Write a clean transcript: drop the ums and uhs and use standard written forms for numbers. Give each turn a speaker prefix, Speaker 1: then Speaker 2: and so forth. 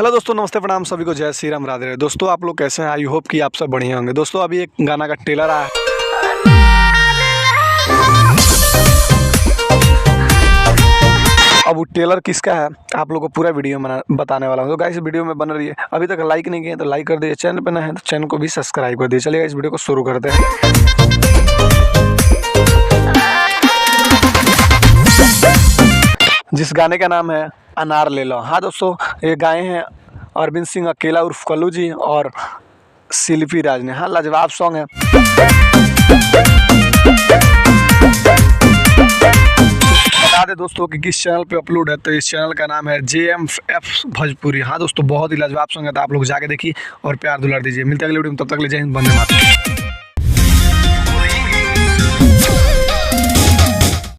Speaker 1: Hello दोस्तों, नमस्ते, प्रणाम सभी को, जय श्री राम, राधे राधे। दोस्तों आप लोग कैसे हैं? आई होप कि आप सब बढ़िया होंगे। दोस्तों अभी एक गाना का ट्रेलर आया। अब वो ट्रेलर किसका है आप लोगों को पूरा वीडियो में बताने वाला हूँ। तो गाइस वीडियो में बन रही है। अभी तक लाइक नहीं किए तो लाइक कर दीजिए, चैनल पर नए हैं तो चैनल को भी सब्सक्राइब कर दीजिए। चलिए इस वीडियो को शुरू करते हैं। जिस गाने का नाम है अनार ले लो। हाँ दोस्तों, ये गाए हैं अरविंद सिंह अकेला उर्फ कल्लू जी और शिल्पी राज ने। हाँ, लाजवाब सॉन्ग है। बता दें दोस्तों कि किस चैनल पे अपलोड है, तो इस चैनल का नाम है JMF भोजपुरी। हाँ दोस्तों, बहुत ही लाजवाब सॉन्ग है, तो आप लोग जाके देखिए और प्यार दुलार दीजिए। मिलते हैं अगले वीडियो में, तब तक ले जय हिंद, वंदे मातरम।